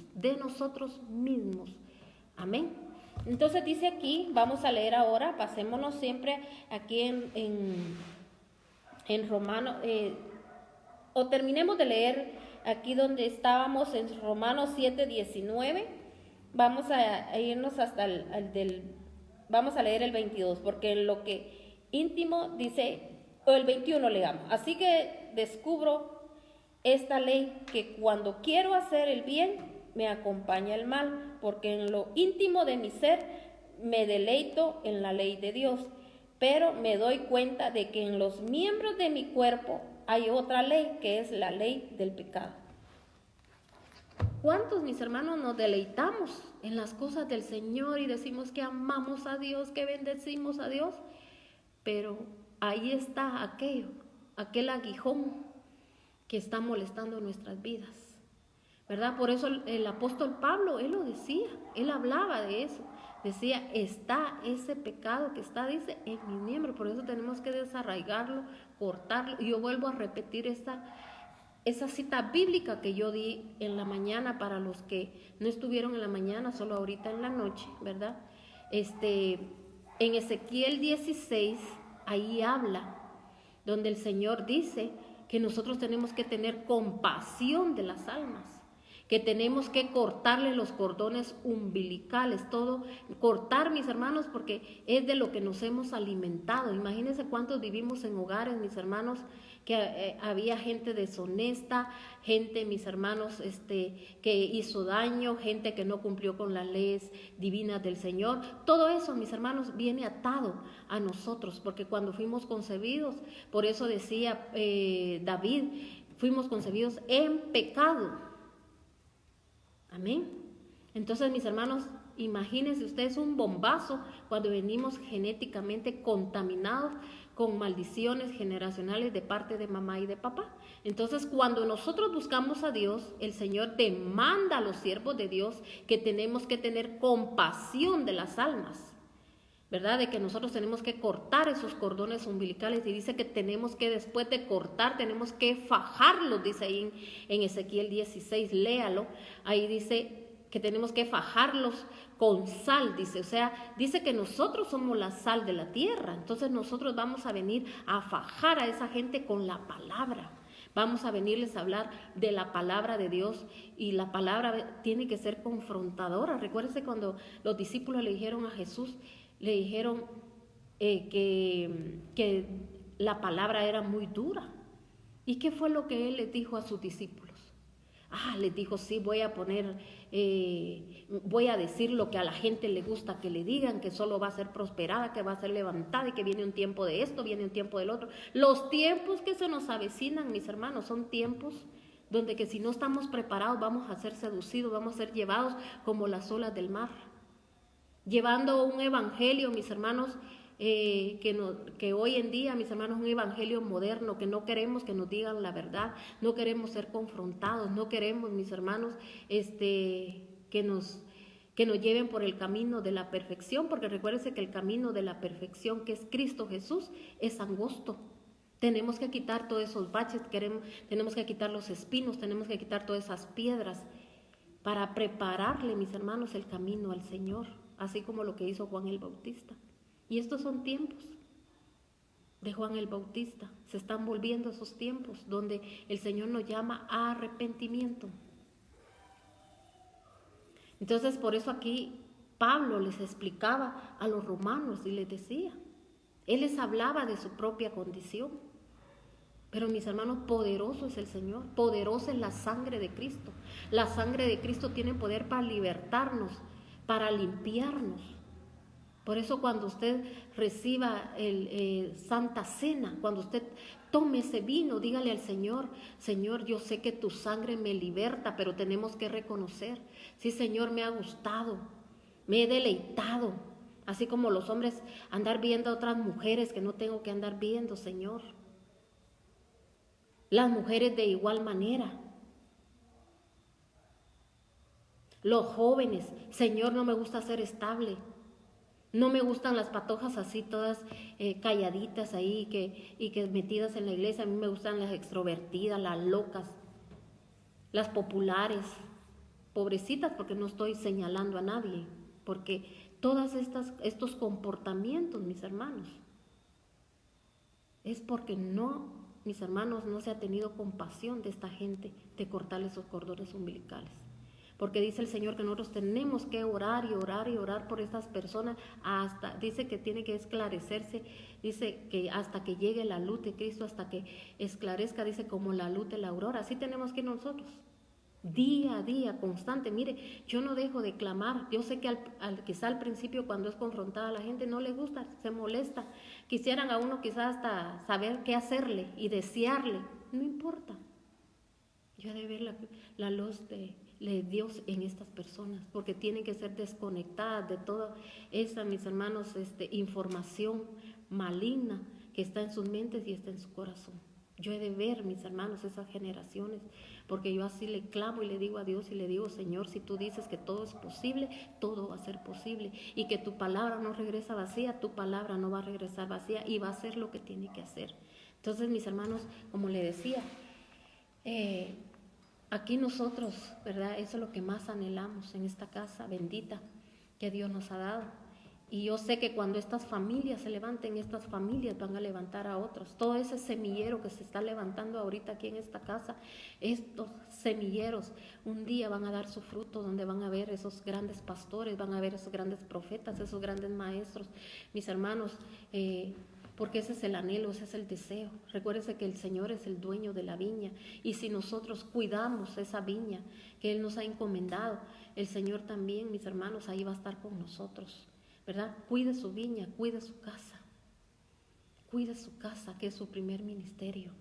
Amén. Entonces dice aquí, vamos a leer ahora, pasémonos siempre aquí en Romanos, o terminemos de leer aquí donde estábamos en Romanos 7:19, vamos a irnos hasta vamos a leer el 22, porque en lo que íntimo dice, o el 21 leamos. Así que descubro esta ley, que cuando quiero hacer el bien, me acompaña el mal, porque en lo íntimo de mi ser me deleito en la ley de Dios, pero me doy cuenta de que en los miembros de mi cuerpo hay otra ley, que es la ley del pecado. ¿Cuántos, mis hermanos, nos deleitamos en las cosas del Señor y decimos que amamos a Dios, que bendecimos a Dios? Pero ahí está aquel aguijón que está molestando nuestras vidas, ¿verdad? Por eso el apóstol Pablo, él lo decía, él hablaba de eso. Decía, está ese pecado que está, dice, en mi miembro. Por eso tenemos que desarraigarlo, cortarlo. Y yo vuelvo a repetir esa cita bíblica que yo di en la mañana para los que no estuvieron en la mañana, solo ahorita en la noche, ¿verdad? En Ezequiel 16, ahí habla, donde el Señor dice que nosotros tenemos que tener compasión de las almas, que tenemos que cortarle los cordones umbilicales, todo, cortar, mis hermanos, porque es de lo que nos hemos alimentado. Imagínense cuántos vivimos en hogares, mis hermanos, que había gente deshonesta, gente, mis hermanos, que hizo daño, gente que no cumplió con las leyes divinas del Señor. Todo eso, mis hermanos, viene atado a nosotros, porque cuando fuimos concebidos, por eso decía David, fuimos concebidos en pecado. Amén. Entonces, mis hermanos, imagínense ustedes un bombazo cuando venimos genéticamente contaminados con maldiciones generacionales de parte de mamá y de papá. Entonces, cuando nosotros buscamos a Dios, el Señor demanda a los siervos de Dios que tenemos que tener compasión de las almas, ¿verdad? De que nosotros tenemos que cortar esos cordones umbilicales, y dice que tenemos que, después de cortar, tenemos que fajarlos, dice ahí en Ezequiel 16, léalo, ahí dice que tenemos que fajarlos con sal, dice, o sea, dice que nosotros somos la sal de la tierra. Entonces nosotros vamos a venir a fajar a esa gente con la palabra. Vamos a venirles a hablar de la palabra de Dios, y la palabra tiene que ser confrontadora. Recuérdense cuando los discípulos le dijeron a Jesús, le dijeron que la palabra era muy dura. ¿Y qué fue lo que él les dijo a sus discípulos? Les dijo, sí, voy a decir lo que a la gente le gusta que le digan, que solo va a ser prosperada, que va a ser levantada, y que viene un tiempo de esto, viene un tiempo del otro. Los tiempos que se nos avecinan, mis hermanos, son tiempos donde que si no estamos preparados vamos a ser seducidos, vamos a ser llevados como las olas del mar, llevando un evangelio, mis hermanos, que hoy en día, mis hermanos, un evangelio moderno, que no queremos que nos digan la verdad, no queremos ser confrontados, no queremos, mis hermanos, que nos lleven por el camino de la perfección, porque recuérdense que el camino de la perfección, que es Cristo Jesús, es angosto. Tenemos que quitar todos esos baches, tenemos que quitar los espinos, tenemos que quitar todas esas piedras para prepararle, mis hermanos, el camino al Señor, así como lo que hizo Juan el Bautista. Y estos son tiempos de Juan el Bautista. Se están volviendo esos tiempos donde el Señor nos llama a arrepentimiento. Entonces, por eso aquí Pablo les explicaba a los romanos y les decía, él les hablaba de su propia condición. Pero, mis hermanos, poderoso es el Señor, poderosa es la sangre de Cristo. La sangre de Cristo tiene poder para libertarnos, para limpiarnos. Por eso cuando usted reciba el Santa Cena, cuando usted tome ese vino, dígale al Señor, Señor, yo sé que tu sangre me liberta, pero tenemos que reconocer, sí, Señor, me ha gustado, me he deleitado, así como los hombres andar viendo a otras mujeres que no tengo que andar viendo, Señor. Las mujeres de igual manera. Los jóvenes, Señor, no me gusta ser estable. No me gustan las patojas así todas calladitas ahí y que metidas en la iglesia. A mí me gustan las extrovertidas, las locas, las populares, pobrecitas, porque no estoy señalando a nadie, porque todos estos comportamientos, mis hermanos, es porque no, mis hermanos, no se ha tenido compasión de esta gente de cortarle sus cordones umbilicales. Porque dice el Señor que nosotros tenemos que orar y orar y orar por estas personas hasta, dice que tiene que esclarecerse, dice que hasta que llegue la luz de Cristo, hasta que esclarezca, dice como la luz de la aurora. Así tenemos que ir nosotros, día a día, constante. Mire, yo no dejo de clamar. Yo sé que quizá al principio cuando es confrontada la gente no le gusta, se molesta. Quisieran a uno quizás hasta saber qué hacerle y desearle. No importa. Yo he de ver la luz de Dios en estas personas, porque tienen que ser desconectadas de toda esa, mis hermanos, información maligna que está en sus mentes y está en su corazón. Yo he de ver, mis hermanos, esas generaciones, porque yo así le clamo y le digo a Dios y le digo, Señor, si tú dices que todo es posible, todo va a ser posible, y que tu palabra no regresa vacía, tu palabra no va a regresar vacía y va a hacer lo que tiene que hacer. Entonces, mis hermanos, como le decía, aquí nosotros, ¿verdad? Eso es lo que más anhelamos en esta casa bendita que Dios nos ha dado. Y yo sé que cuando estas familias se levanten, estas familias van a levantar a otros. Todo ese semillero que se está levantando ahorita aquí en esta casa, estos semilleros un día van a dar su fruto, donde van a ver esos grandes pastores, van a ver esos grandes profetas, esos grandes maestros. Mis hermanos, porque ese es el anhelo, ese es el deseo. Recuérdense que el Señor es el dueño de la viña, y si nosotros cuidamos esa viña que Él nos ha encomendado, el Señor también, mis hermanos, ahí va a estar con nosotros, ¿verdad? Cuide su viña, cuide su casa, que es su primer ministerio.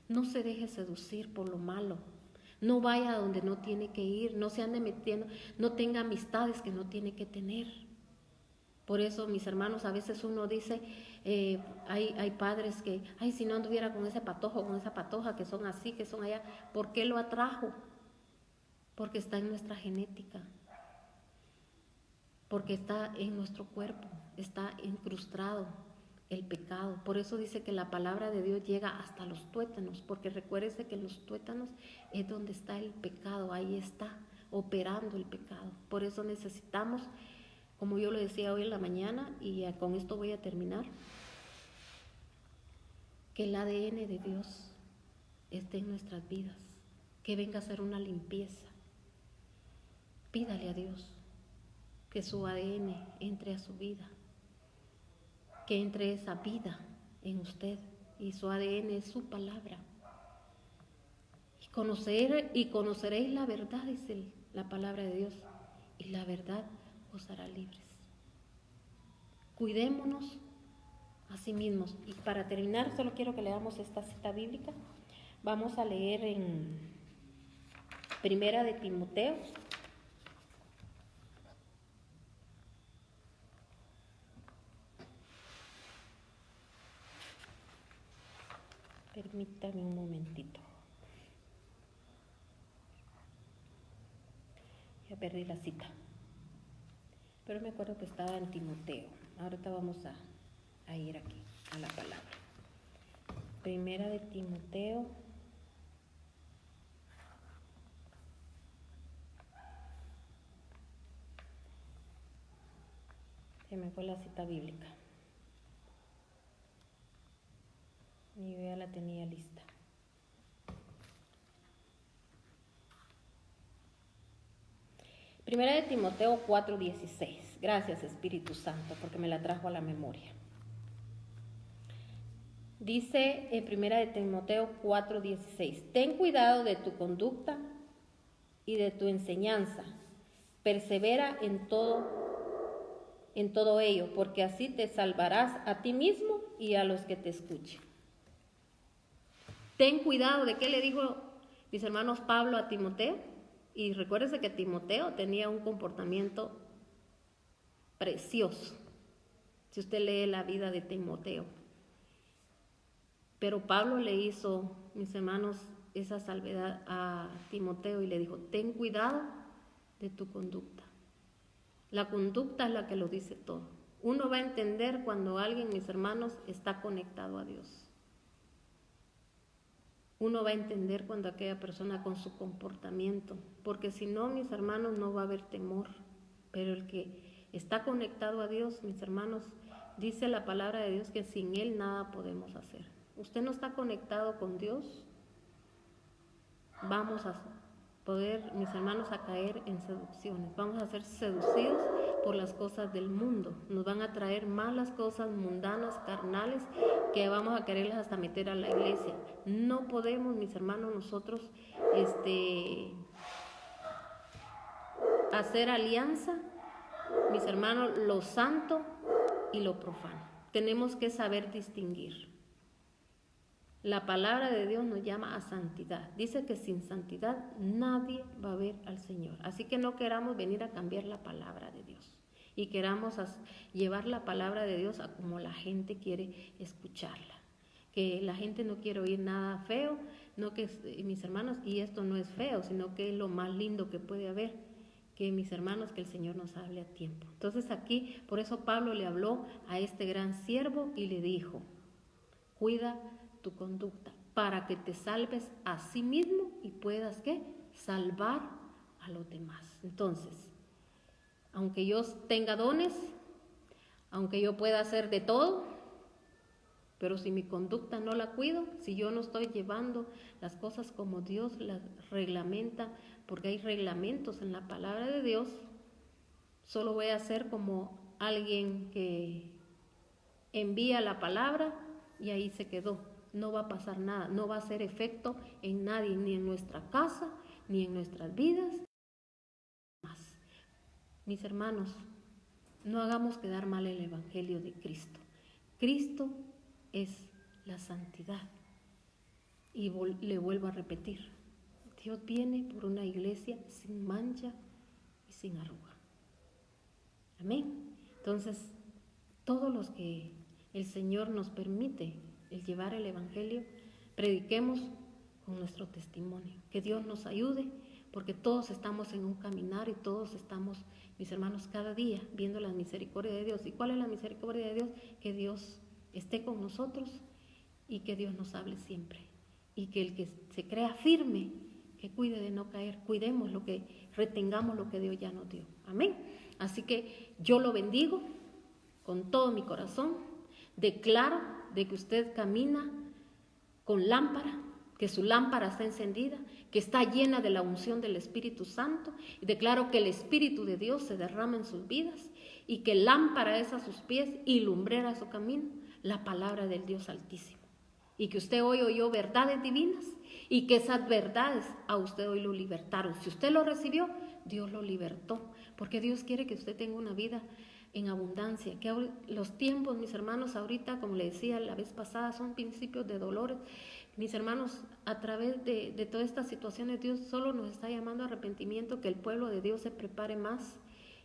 No se deje seducir por lo malo. No vaya a donde no tiene que ir, no se ande metiendo, no tenga amistades que no tiene que tener. Por eso, mis hermanos, a veces uno dice, hay padres que, ay, si no anduviera con ese patojo, con esa patoja, que son así, que son allá, ¿por qué lo atrajo? Porque está en nuestra genética, porque está en nuestro cuerpo, está incrustado el pecado. Por eso dice que la palabra de Dios llega hasta los tuétanos, porque recuérdese que los tuétanos es donde está el pecado, ahí está operando el pecado. Por eso necesitamos, como yo lo decía hoy en la mañana, y con esto voy a terminar, que el ADN de Dios esté en nuestras vidas, que venga a ser una limpieza. Pídale a Dios que su ADN entre a su vida, que entre esa vida en usted, y su ADN es su palabra. Y conoceréis la verdad, dice la palabra de Dios, y la verdad os hará libres. Cuidémonos a sí mismos. Y para terminar, solo quiero que leamos esta cita bíblica. Vamos a leer en Primera de Timoteo. Permítame un momentito. Ya perdí la cita. Pero me acuerdo que estaba en Timoteo. Ahorita vamos a ir aquí, a la palabra. Primera de Timoteo. Se me fue la cita bíblica. Y yo ya la tenía lista. Primera de Timoteo 4:16. Gracias, Espíritu Santo, porque me la trajo a la memoria. Dice en Primera de Timoteo 4:16: ten cuidado de tu conducta y de tu enseñanza. Persevera en todo en todo ello, porque así te salvarás a ti mismo y a los que te escuchen. Ten cuidado. ¿De qué le dijo, mis hermanos, Pablo a Timoteo? Y recuérdese que Timoteo tenía un comportamiento precioso, si usted lee la vida de Timoteo. Pero Pablo le hizo, mis hermanos, esa salvedad a Timoteo y le dijo, ten cuidado de tu conducta. La conducta es la que lo dice todo. Uno va a entender cuando alguien, mis hermanos, está conectado a Dios. Uno va a entender cuando aquella persona con su comportamiento, porque si no, mis hermanos, no va a haber temor. Pero el que está conectado a Dios, mis hermanos, dice la palabra de Dios que sin Él nada podemos hacer. Usted no está conectado con Dios, vamos a poder, mis hermanos, a caer en seducciones. Vamos a ser seducidos por las cosas del mundo. Nos van a traer malas cosas mundanas, carnales, que vamos a quererlas hasta meter a la iglesia. No podemos, mis hermanos, nosotros hacer alianza, mis hermanos, lo santo y lo profano. Tenemos que saber distinguir. La palabra de Dios nos llama a santidad. Dice que sin santidad nadie va a ver al Señor. Así que no queramos venir a cambiar la palabra de Dios y queramos llevar la palabra de Dios a como la gente quiere escucharla. Que la gente no quiere oír nada feo, no que mis hermanos, y esto no es feo, sino que es lo más lindo que puede haber, que mis hermanos, que el Señor nos hable a tiempo. Entonces aquí, por eso Pablo le habló a este gran siervo y le dijo, cuida tu conducta para que te salves a sí mismo y puedas ¿qué? Salvar a los demás. Entonces, aunque yo tenga dones, aunque yo pueda hacer de todo, pero si mi conducta no la cuido, si yo no estoy llevando las cosas como Dios las reglamenta, porque hay reglamentos en la palabra de Dios, solo voy a ser como alguien que envía la palabra y ahí se quedó. No va a pasar nada, no va a hacer efecto en nadie, ni en nuestra casa, ni en nuestras vidas. Mis hermanos, no hagamos quedar mal el Evangelio de Cristo. Cristo es la santidad. Y le vuelvo a repetir, Dios viene por una iglesia sin mancha y sin arruga. Amén. Entonces, todos los que el Señor nos permite el llevar el Evangelio, prediquemos con nuestro testimonio. Que Dios nos ayude, porque todos estamos en un caminar y todos estamos, mis hermanos, cada día viendo la misericordia de Dios. ¿Y cuál es la misericordia de Dios? Que Dios esté con nosotros y que Dios nos hable siempre. Y que el que se crea firme, que cuide de no caer, cuidemos retengamos lo que Dios ya nos dio. Amén. Así que yo lo bendigo con todo mi corazón. Declaro de que usted camina con lámpara, que su lámpara está encendida, que está llena de la unción del Espíritu Santo. Y declaro que el Espíritu de Dios se derrama en sus vidas y que lámpara es a sus pies y lumbrera a su camino la palabra del Dios Altísimo. Y que usted hoy oyó verdades divinas y que esas verdades a usted hoy lo libertaron. Si usted lo recibió, Dios lo libertó, porque Dios quiere que usted tenga una vida en abundancia, que los tiempos, mis hermanos, ahorita, como le decía la vez pasada, son principios de dolores. Mis hermanos, a través de todas estas situaciones, Dios solo nos está llamando a arrepentimiento, que el pueblo de Dios se prepare más.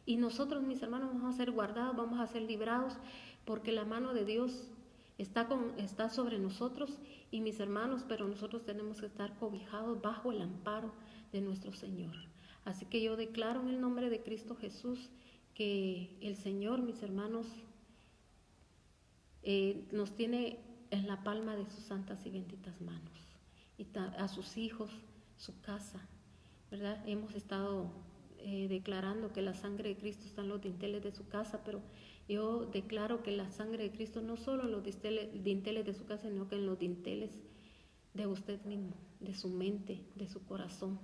Y nosotros, mis hermanos, vamos a ser guardados, vamos a ser librados, porque la mano de Dios está sobre nosotros, y mis hermanos, pero nosotros tenemos que estar cobijados bajo el amparo de nuestro Señor. Así que yo declaro en el nombre de Cristo Jesús que el Señor, mis hermanos, nos tiene en la palma de sus santas y benditas manos, y a sus hijos, su casa, ¿verdad? Hemos estado declarando que la sangre de Cristo está en los dinteles de su casa, pero yo declaro que la sangre de Cristo no solo en los dinteles de su casa, sino que en los dinteles de usted mismo, de su mente, de su corazón,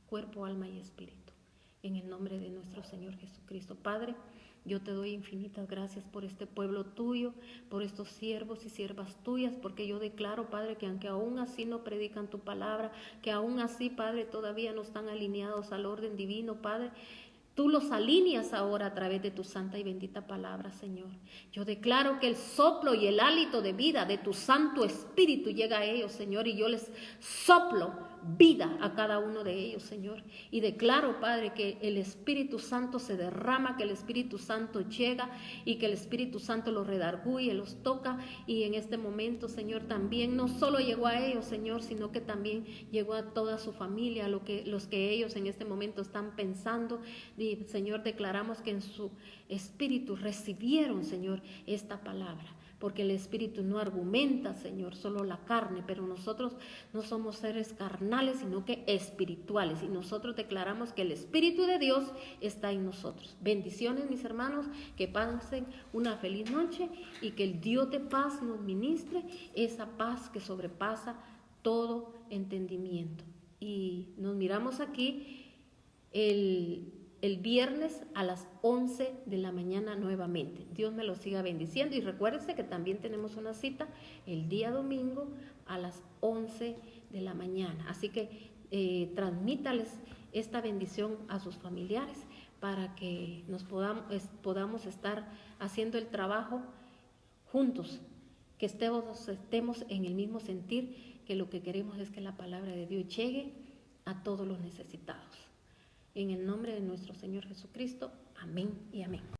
cuerpo, alma y espíritu. En el nombre de nuestro Señor Jesucristo. Padre, yo te doy infinitas gracias por este pueblo tuyo, por estos siervos y siervas tuyas, porque yo declaro, Padre, que aunque aún así no predican tu palabra, que aún así, Padre, todavía no están alineados al orden divino, Padre, Tú los alineas ahora a través de tu santa y bendita palabra, Señor. Yo declaro que el soplo y el hálito de vida de tu Santo Espíritu llega a ellos, Señor, y yo les soplo vida a cada uno de ellos, Señor. Y declaro, Padre, que el Espíritu Santo se derrama, que el Espíritu Santo llega y que el Espíritu Santo los redarguye, los toca. Y en este momento, Señor, también no solo llegó a ellos, Señor, sino que también llegó a toda su familia, los que ellos en este momento están pensando. Y, Señor, declaramos que en su espíritu recibieron, Señor, esta palabra. Porque el espíritu no argumenta, Señor, solo la carne, pero nosotros no somos seres carnales, sino que espirituales. Y nosotros declaramos que el Espíritu de Dios está en nosotros. Bendiciones, mis hermanos, que pasen una feliz noche y que el Dios de paz nos ministre esa paz que sobrepasa todo entendimiento. Y nos miramos aquí el viernes a las 11 de la mañana nuevamente. Dios me lo siga bendiciendo y recuérdense que también tenemos una cita el día domingo a las 11 de la mañana. Así que transmítales esta bendición a sus familiares para que nos podamos estar haciendo el trabajo juntos, que estemos en el mismo sentir, que lo que queremos es que la palabra de Dios llegue a todos los necesitados. En el nombre de nuestro Señor Jesucristo, amén y amén.